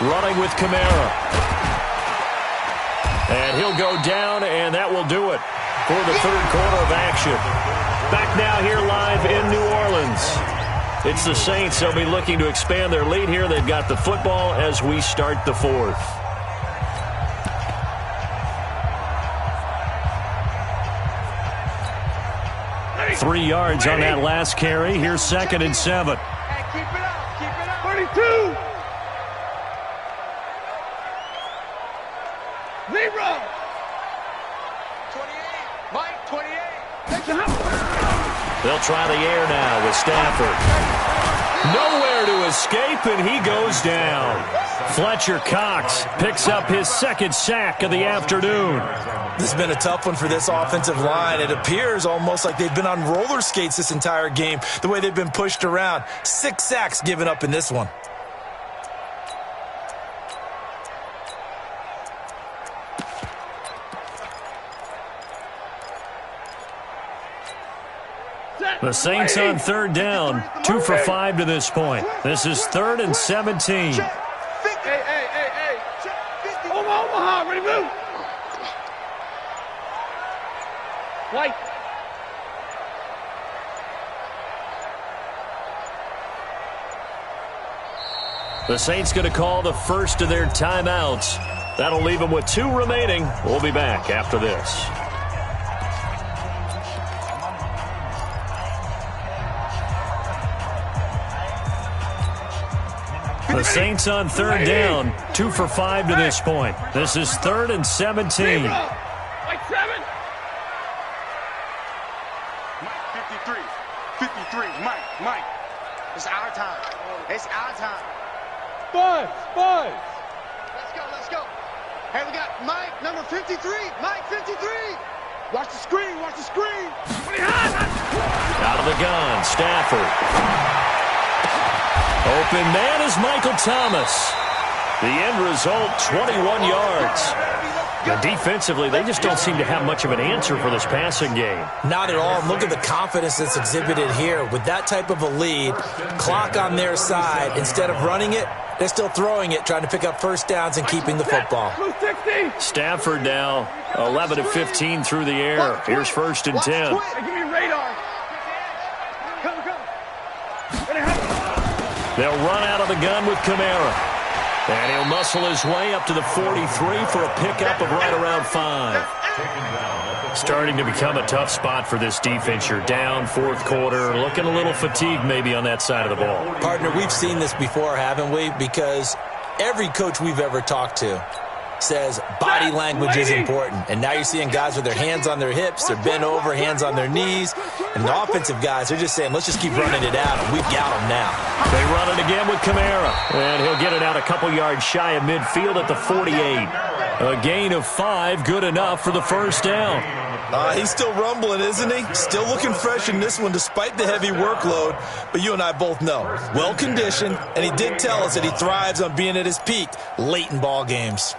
Running with Kamara. And he'll go down, and that will do it for the third quarter of action. Back now here live in New Orleans. It's the Saints. They'll be looking to expand their lead here. They've got the football as we start the fourth. Ready. 3 yards on that last carry. Here's 2nd and 7. Hey, keep it up, keep it up. 32. 0. 28. Mike, 28. Take the hop. They'll try the air now with Stafford. Nowhere to escape, and he goes down. Fletcher Cox picks up his 2nd sack of the afternoon. This has been a tough one for this offensive line. It appears almost like they've been on roller skates this entire game, the way they've been pushed around. 6 sacks given up in this one. The Saints on third down, 2 for 5 to this point. This is 3rd and 17. Hey. Omaha, ready to move. White. The Saints going to call the first of their timeouts. That'll leave them with 2 remaining. We'll be back after this. The Saints on third down, 2 for 5 to this point. This is 3rd and 17. Like 7. Mike, 53. 53. Mike. It's our time. It's our time. Buzz. Let's go. Hey, we got Mike, number 53. Mike, 53. Watch the screen. Out of the gun, Stafford. Open man is Michael Thomas. The end result, 21 yards. Now, defensively, they just don't seem to have much of an answer for this passing game. Not at all. And look at the confidence that's exhibited here. With that type of a lead, clock on their side, instead of running it, they're still throwing it, trying to pick up first downs and keeping the football. Stafford now 11 of 15 through the air. Here's 1st and 10. Give me radar. Come. They'll run out of the gun with Kamara. And he'll muscle his way up to the 43 for a pickup of right around 5. Starting to become a tough spot for this defense. You're down 4th quarter, looking a little fatigued maybe on that side of the ball. Partner, we've seen this before, haven't we? Because every coach we've ever talked to says body language is important. And now you're seeing guys with their hands on their hips, they're bent over, hands on their knees. And the offensive guys are just saying, let's just keep running it out, and we've got them now. They run it again with Kamara. And he'll get it out a couple yards shy of midfield at the 48. A gain of 5, good enough for the first down. He's still rumbling, isn't he? Still looking fresh in this one despite the heavy workload. But you and I both know, well-conditioned, and he did tell us that he thrives on being at his peak late in ball games.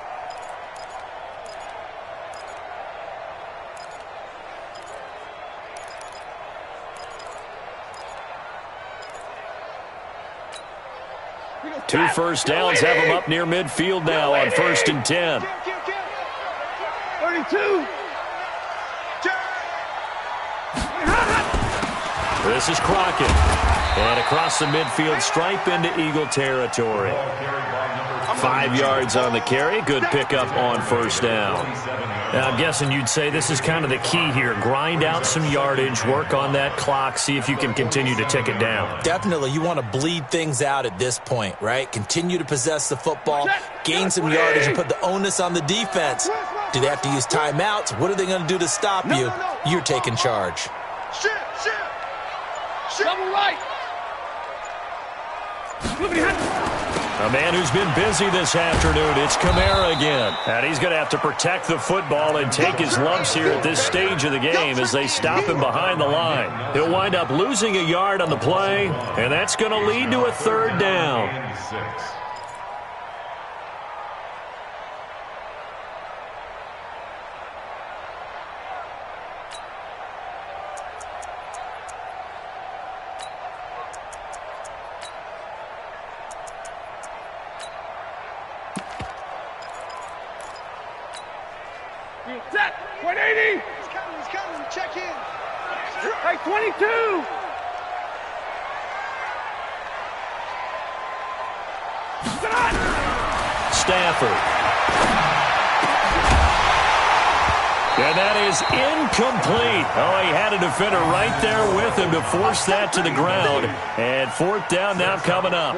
2 first downs have them up near midfield now on 1st and 10. 32. This is Crockett. And across the midfield stripe into Eagle territory. 5 yards on the carry. Good pickup on 1st down. Now, I'm guessing you'd say this is kind of the key here. Grind out some yardage, work on that clock, see if you can continue to tick it down. Definitely. You want to bleed things out at this point, right? Continue to possess the football, gain some yardage, and put the onus on the defense. Do they have to use timeouts? What are they going to do to stop you? You're taking charge. Shift. Double right. A man who's been busy this afternoon, it's Kamara again. And he's going to have to protect the football and take his lumps here at this stage of the game as they stop him behind the line. He'll wind up losing a yard on the play, and that's going to lead to a 3rd down. Set. 180. He's coming. Check in. Hey, 22. Stafford. And that is incomplete. Oh, he had a defender right there with him to force that to the ground. And 4th down now coming up.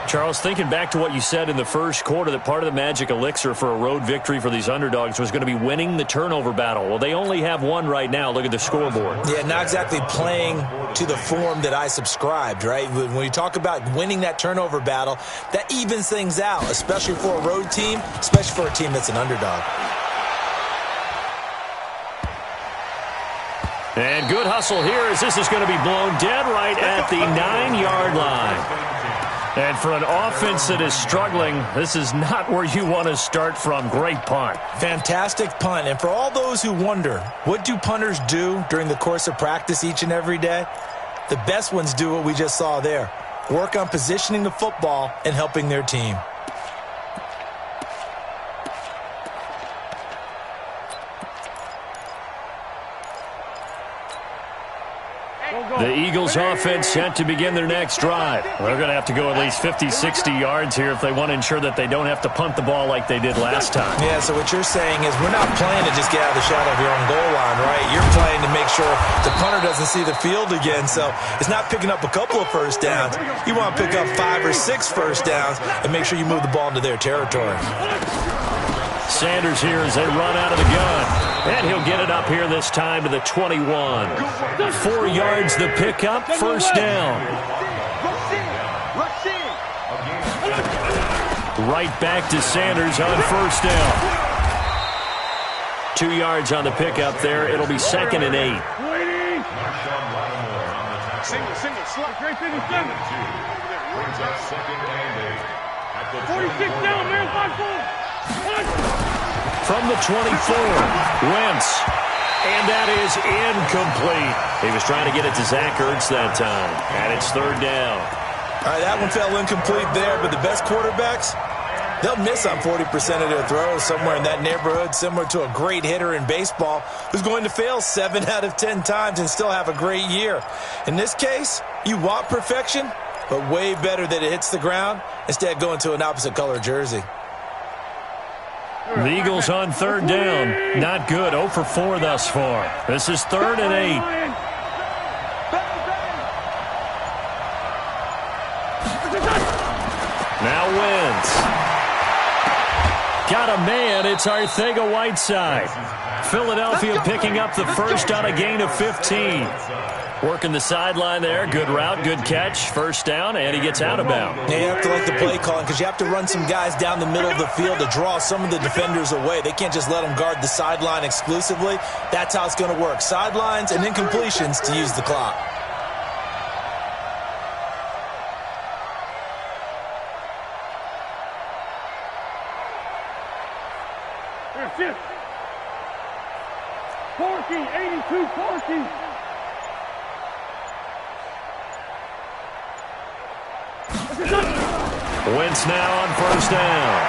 Charles, thinking back to what you said in the first quarter, that part of the magic elixir for a road victory for these underdogs was going to be winning the turnover battle. Well, they only have one right now. Look at the scoreboard. Yeah, not exactly playing to the form that I subscribed, right? When you talk about winning that turnover battle, that evens things out, especially for a road team, especially for a team that's an underdog. And good hustle here as this is going to be blown dead right at the 9-yard line. And for an offense that is struggling, this is not where you want to start from. Great punt. Fantastic punt. And for all those who wonder, what do punters do during the course of practice each and every day? The best ones do what we just saw there. Work on positioning the football and helping their team. The Eagles offense set to begin their next drive. They're going to have to go at least 50, 60 yards here if they want to ensure that they don't have to punt the ball like they did last time. Yeah, so what you're saying is we're not playing to just get out of the shadow of your own goal line, right? You're playing to make sure the punter doesn't see the field again. So it's not picking up a couple of first downs. You want to pick up 5 or 6 first downs and make sure you move the ball into their territory. Sanders here as they run out of the gun. And he'll get it up here this time to the 21. 4 yards the pickup, first down. Right back to Sanders on first down. 2 yards on the pickup there. It'll be 2nd and 8. Single, slot right to the center. Brings up 2nd and 8. 46 down, man, 5-4. From the 24, Wentz. And that is incomplete. He was trying to get it to Zach Ertz that time. And it's 3rd down. All right, that one fell incomplete there, but the best quarterbacks, they'll miss on 40% of their throws, somewhere in that neighborhood, similar to a great hitter in baseball who's going to fail 7 out of 10 times and still have a great year. In this case, you want perfection, but way better that it hits the ground instead of going to an opposite color jersey. The Eagles on 3rd down. Not good. 0 for 4 thus far. This is 3rd and 8. Now Wentz. Got a man. It's Arcega-Whiteside. Philadelphia picking up the first on a gain of 15. Working the sideline there. Good route, good catch. First down, and he gets out of bounds. Yeah, you have to like the play calling because you have to run some guys down the middle of the field to draw some of the defenders away. They can't just let them guard the sideline exclusively. That's how it's going to work. Sidelines and incompletions to use the clock. Shift. Porky, 82, Porky. Wentz now on first down.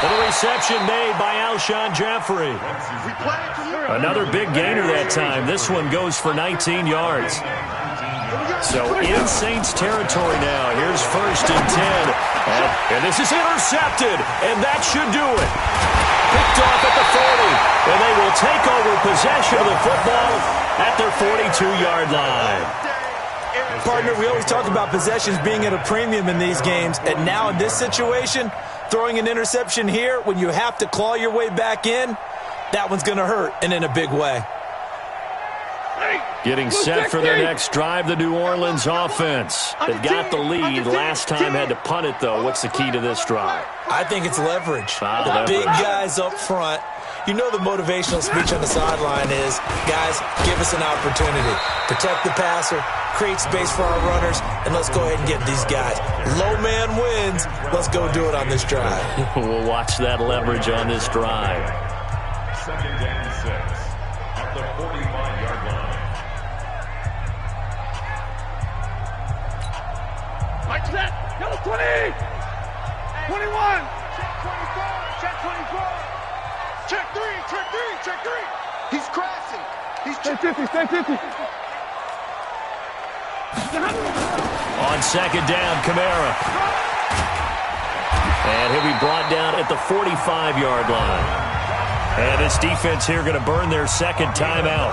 And the reception made by Alshon Jeffrey. Another big gainer that time. This one goes for 19 yards. So in Saints territory now. Here's first and 10. And this is intercepted. And that should do it. Picked off at the 40. And they will take over possession of the football at their 42-yard line. Partner, we always talk about possessions being at a premium in these games. And now in this situation, throwing an interception here when you have to claw your way back in, that one's going to hurt, and in a big way. Getting set for their next drive, the New Orleans offense. They've got the lead. Last time had to punt it, though. What's the key to this drive? I think it's leverage. The big guys up front. You know the motivational speech on the sideline is, guys, give us an opportunity. Protect the passer, create space for our runners, and let's go ahead and get these guys. Low man wins. Let's go do it on this drive. We'll watch that leverage on this drive. 2nd and 6 at the 45-yard line. Like that. Yellow 20. 21. Check 24. Check 24. Check 3. Check 3. Check 3. He's crashing. He's check 50. Check 50. On second down, Kamara. And he'll be brought down at the 45-yard line. And this defense here going to burn their second timeout.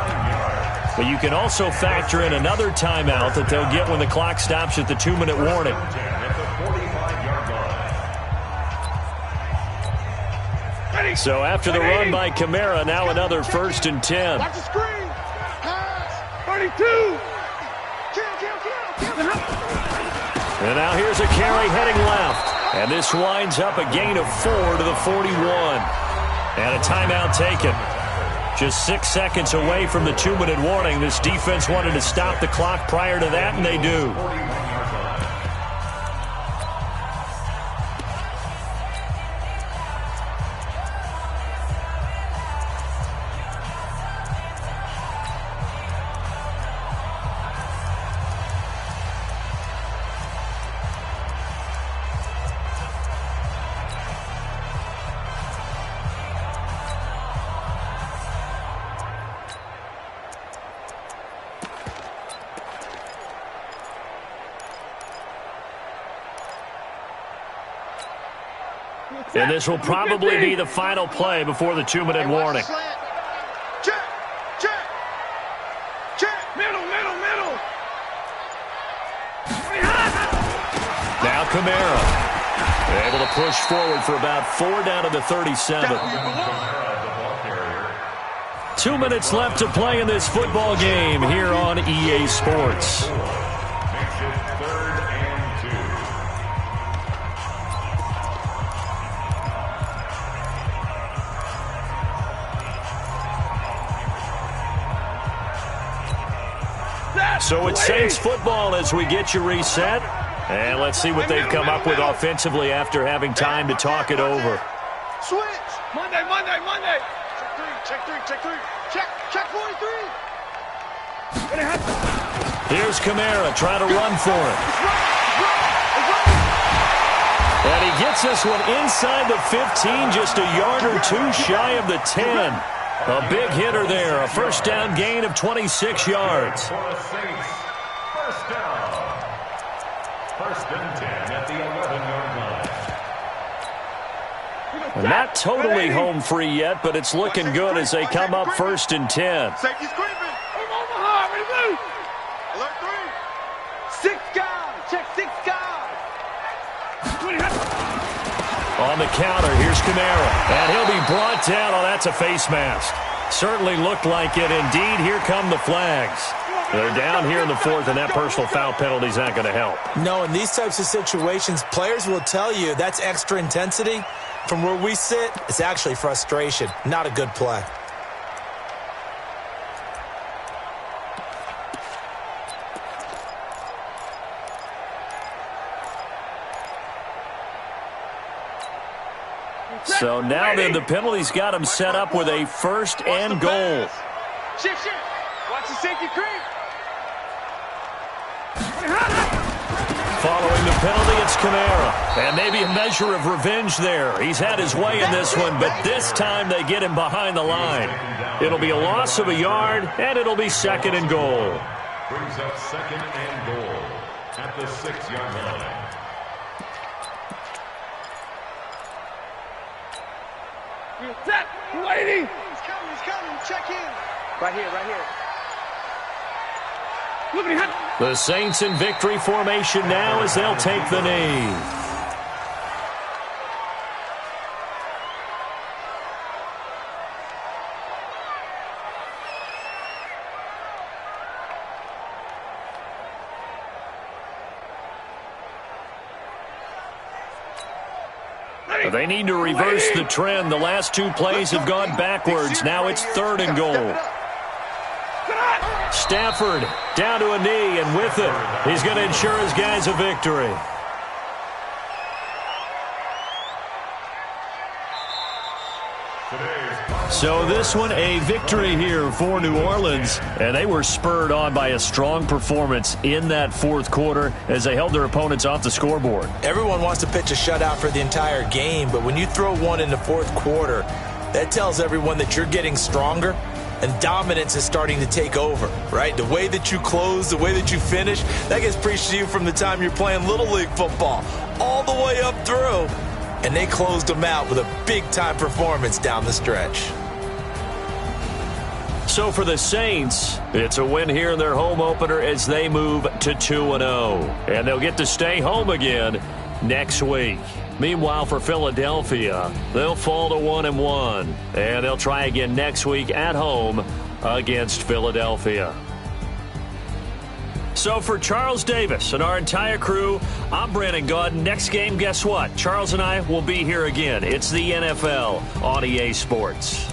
But you can also factor in another timeout that they'll get when the clock stops at the 2-minute warning. So after the run by Kamara, now another 1st and 10. Watch the screen. Pass. 32. And now here's a carry heading left. And this winds up a gain of 4 to the 41. And a timeout taken. Just 6 seconds away from the 2-minute warning. This defense wanted to stop the clock prior to that, and they do. And this will probably be the final play before the 2-minute warning. Check. Check. Check. Middle. Now Kamara. Able to push forward for about 4 down to the 37. 2 minutes left to play in this football game here on EA Sports. So it's Saints football as we get you reset. And let's see what they've come up with offensively after having time to talk it over. Switch. Monday. Check 3. Check 43. Here's Kamara trying to run for it. And he gets this one inside the 15, just a yard or two shy of the 10. A big hitter there, a first down gain of 26 yards. First down. 1st and 10 at the 11-yard line. And not totally home free yet, but it's looking good as they come up 1st and 10. Safety's creeping. Omaha, ready to move. Alert 3. 6 guys. Check 6 guys. On the counter, here's Kamara. And he'll be brought down. Oh, that's a face mask. Certainly looked like it. Indeed, here come the flags. They're down here in the 4th, and that personal foul penalty is not going to help. No, in these types of situations, players will tell you that's extra intensity. From where we sit, it's actually frustration. Not a good play. So now then, the penalty's got him set up with a 1st and goal. Shift. Watch the safety creep. Following the penalty, it's Kamara. And maybe a measure of revenge there. He's had his way in this one, but this time they get him behind the line. It'll be a loss of a yard, and it'll be second and goal. Brings up second and goal at the 6-yard line. Set. Waiting. He's coming. Check in. Right here. The Saints in victory formation now as they'll take the knee. They need to reverse the trend. The last two plays have gone backwards. Now it's third and goal. Stafford down to a knee, and with it, he's going to ensure his guys a victory. So this one, a victory here for New Orleans, and they were spurred on by a strong performance in that fourth quarter as they held their opponents off the scoreboard. Everyone wants to pitch a shutout for the entire game, but when you throw one in the fourth quarter, that tells everyone that you're getting stronger and dominance is starting to take over, right? The way that you close, the way that you finish, that gets preached to you from the time you're playing Little League football all the way up through. And they closed them out with a big-time performance down the stretch. So for the Saints, it's a win here in their home opener as they move to 2-0. And they'll get to stay home again next week. Meanwhile, for Philadelphia, they'll fall to 1-1. And they'll try again next week at home against Philadelphia. So for Charles Davis and our entire crew, I'm Brandon Gaudin. Next game, guess what? Charles and I will be here again. It's the NFL on EA Sports.